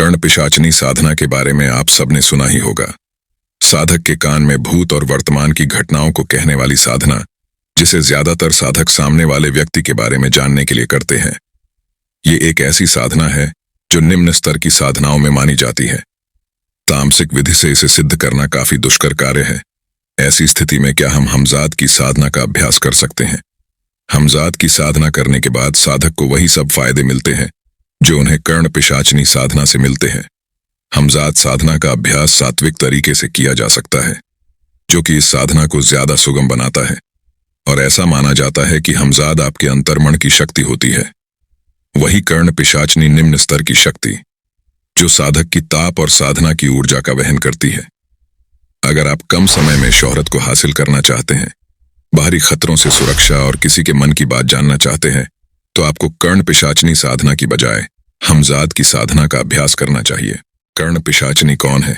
कर्ण पिशाचनी साधना के बारे में आप सबने सुना ही होगा। साधक के कान में भूत और वर्तमान की घटनाओं को कहने वाली साधना, जिसे ज्यादातर साधक सामने वाले व्यक्ति के बारे में जानने के लिए करते हैं। ये एक ऐसी साधना है जो निम्न स्तर की साधनाओं में मानी जाती है। तामसिक विधि से इसे सिद्ध करना काफी दुष्कर कार्य है। ऐसी स्थिति में क्या हम हमजात की साधना का अभ्यास कर सकते हैं? हमजात की साधना करने के बाद साधक को वही सब फायदे मिलते हैं जो उन्हें कर्ण पिशाचनी साधना से मिलते हैं। हमजात साधना का अभ्यास सात्विक तरीके से किया जा सकता है, जो कि इस साधना को ज्यादा सुगम बनाता है। और ऐसा माना जाता है कि हमजात आपके अंतर्मन की शक्ति होती है, वही कर्ण पिशाचनी निम्न स्तर की शक्ति जो साधक की ताप और साधना की ऊर्जा का वहन करती है। अगर आप कम समय में शोहरत को हासिल करना चाहते हैं, बाहरी खतरों से सुरक्षा और किसी के मन की बात जानना चाहते हैं, तो आपको कर्ण पिशाचनी साधना की बजाय हमजात की साधना का अभ्यास करना चाहिए। कर्ण पिशाचनी कौन है?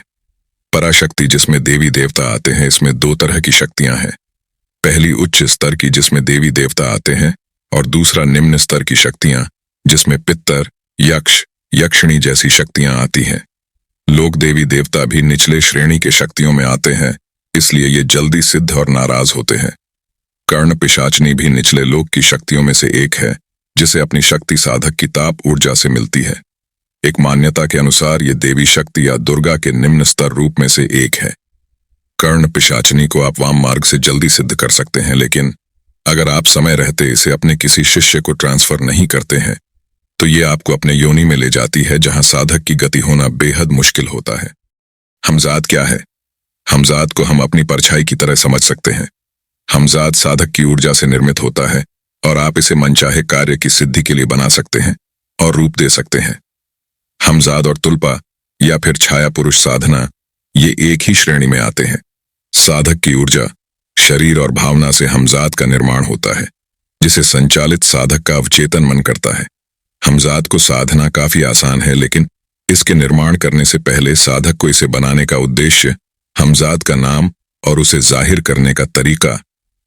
पराशक्ति जिसमें देवी देवता आते हैं, इसमें दो तरह की शक्तियां हैं। पहली उच्च स्तर की जिसमें देवी देवता आते हैं, और दूसरा निम्न स्तर की शक्तियां जिसमें पितर, यक्ष, यक्षिणी जैसी शक्तियां आती हैं। लोग देवी देवता भी निचले श्रेणी के शक्तियों में आते हैं, इसलिए ये जल्दी सिद्ध और नाराज होते हैं। कर्ण पिशाचनी भी निचले लोक की शक्तियों में से एक है, जिसे अपनी शक्ति साधक की ताप ऊर्जा से मिलती है। एक मान्यता के अनुसार ये देवी शक्ति या दुर्गा के निम्न स्तर रूप में से एक है। कर्ण पिशाचनी को आप वाम मार्ग से जल्दी सिद्ध कर सकते हैं, लेकिन अगर आप समय रहते इसे अपने किसी शिष्य को ट्रांसफर नहीं करते हैं, तो ये आपको अपने योनि में ले जाती है, जहां साधक की गति होना बेहद मुश्किल होता है। हमजात क्या है? हमजात को हम अपनी परछाई की तरह समझ सकते हैं। हमजात साधक की ऊर्जा से निर्मित होता है और आप इसे मनचाहे कार्य की सिद्धि के लिए बना सकते हैं और रूप दे सकते हैं। हमजात और तुल्पा या फिर छाया पुरुष साधना, ये एक ही श्रेणी में आते हैं। साधक की ऊर्जा, शरीर और भावना से हमजात का निर्माण होता है, जिसे संचालित साधक का अवचेतन मन करता है। हमजात को साधना काफी आसान है, लेकिन इसके निर्माण करने से पहले साधक को इसे बनाने का उद्देश्य, हमजात का नाम और उसे जाहिर करने का तरीका,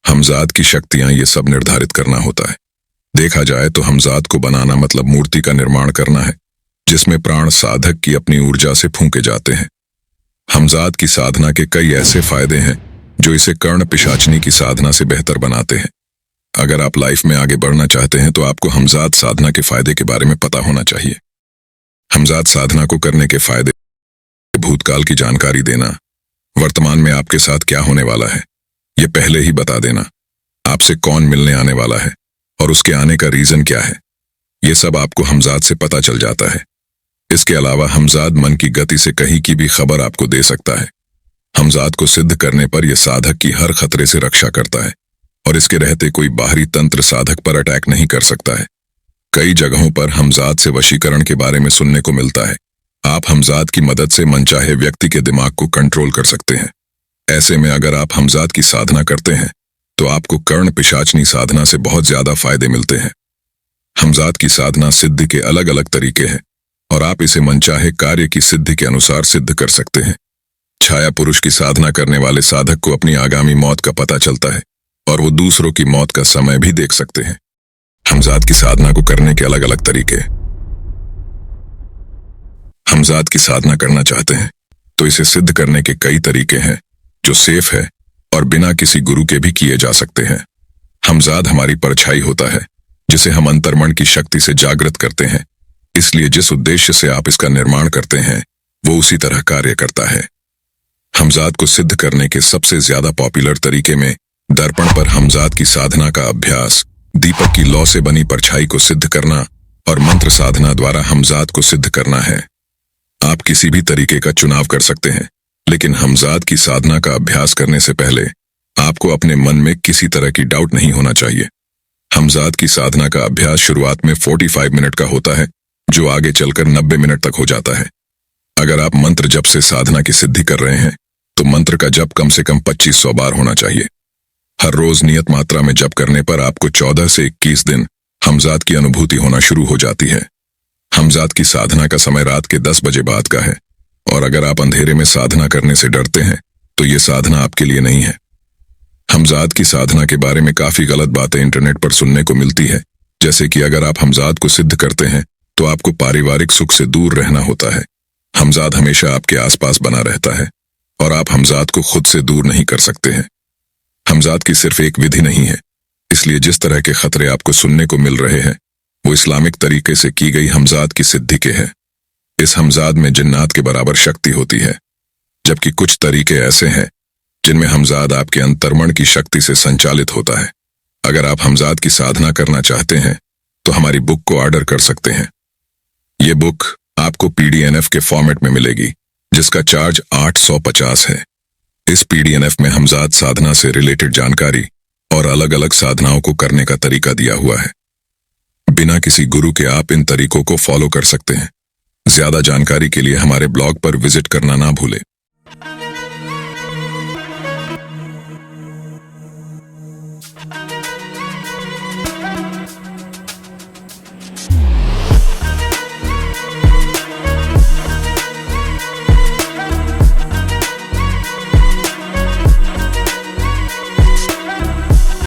हमजात की शक्तियां, ये सब निर्धारित करना होता है। देखा जाए तो हमजात को बनाना मतलब मूर्ति का निर्माण करना है, जिसमें प्राण साधक की अपनी ऊर्जा से फूंके जाते हैं। हमजात की साधना के कई ऐसे फायदे हैं जो इसे कर्ण पिशाचनी की साधना से बेहतर बनाते हैं। अगर आप लाइफ में आगे बढ़ना चाहते हैं तो आपको हमजात साधना के फायदे के बारे में पता होना चाहिए। हमजात साधना को करने के फायदे: भूतकाल की जानकारी देना, वर्तमान में आपके साथ क्या होने वाला है ये पहले ही बता देना, आपसे कौन मिलने आने वाला है और उसके आने का रीजन क्या है, ये सब आपको हमजात से पता चल जाता है। इसके अलावा हमजात मन की गति से कहीं की भी खबर आपको दे सकता है। हमजात को सिद्ध करने पर यह साधक की हर खतरे से रक्षा करता है और इसके रहते कोई बाहरी तंत्र साधक पर अटैक नहीं कर सकता है। कई जगहों पर हमजात से वशीकरण के बारे में सुनने को मिलता है। आप हमजात की मदद से मनचाहे व्यक्ति के दिमाग को कंट्रोल कर सकते हैं। ऐसे में अगर आप हमजात की साधना करते हैं तो आपको कर्ण पिशाचनी साधना से बहुत ज्यादा फायदे मिलते हैं। हमजात की साधना सिद्धि के अलग अलग तरीके हैं और आप इसे मनचाहे कार्य की सिद्धि के अनुसार सिद्ध कर सकते हैं। छाया पुरुष की साधना करने वाले साधक को अपनी आगामी मौत का पता चलता है और वो दूसरों की मौत का समय भी देख सकते हैं। हमजात की साधना को करने के अलग अलग तरीके: हमजात की साधना करना चाहते हैं तो इसे सिद्ध करने के कई तरीके हैं जो सेफ है और बिना किसी गुरु के भी किए जा सकते हैं। हमजात हमारी परछाई होता है, जिसे हम अंतर्मन की शक्ति से जागृत करते हैं, इसलिए जिस उद्देश्य से आप इसका निर्माण करते हैं वो उसी तरह कार्य करता है। हमजात को सिद्ध करने के सबसे ज्यादा पॉपुलर तरीके में दर्पण पर हमजात की साधना का अभ्यास, दीपक की लौ से बनी परछाई को सिद्ध करना और मंत्र साधना द्वारा हमजात को सिद्ध करना है। आप किसी भी तरीके का चुनाव कर सकते हैं, लेकिन हमजात की साधना का अभ्यास करने से पहले आपको अपने मन में किसी तरह की डाउट नहीं होना चाहिए। हमजात की साधना का अभ्यास शुरुआत में 45 मिनट का होता है, जो आगे चलकर 90 मिनट तक हो जाता है। अगर आप मंत्र जप से साधना की सिद्धि कर रहे हैं तो मंत्र का जप कम से कम 2500 बार होना चाहिए। हर रोज नियत मात्रा में जप करने पर आपको 14 से 21 दिन हमजात की अनुभूति होना शुरू हो जाती है। हमजात की साधना का समय रात के 10 बजे बाद का है और अगर आप अंधेरे में साधना करने से डरते हैं तो ये साधना आपके लिए नहीं है। हमजात की साधना के बारे में काफी गलत बातें इंटरनेट पर सुनने को मिलती है, जैसे कि अगर आप हमजात को सिद्ध करते हैं तो आपको पारिवारिक सुख से दूर रहना होता है, हमजाद हमेशा आपके आसपास बना रहता है और आप हमजाद को खुद से दूर नहीं कर सकते हैं। हमजाद की सिर्फ एक विधि नहीं है, इसलिए जिस तरह के खतरे आपको सुनने को मिल रहे हैं वो इस्लामिक तरीके से की गई हमजाद की सिद्धि के हैं। इस हमजाद में जिन्नात के बराबर शक्ति होती है, जबकि कुछ तरीके ऐसे हैं जिनमें हमजाद आपके अंतर्मन की शक्ति से संचालित होता है। अगर आप हमजाद की साधना करना चाहते हैं तो हमारी बुक को ऑर्डर कर सकते हैं। ये बुक आपको पीडीएनएफ के फॉर्मेट में मिलेगी, जिसका चार्ज 850 है। इस पीडीएनएफ में हमजाद साधना से रिलेटेड जानकारी और अलग अलग साधनाओं को करने का तरीका दिया हुआ है। बिना किसी गुरु के आप इन तरीकों को फॉलो कर सकते हैं। ज्यादा जानकारी के लिए हमारे ब्लॉग पर विजिट करना ना भूलें।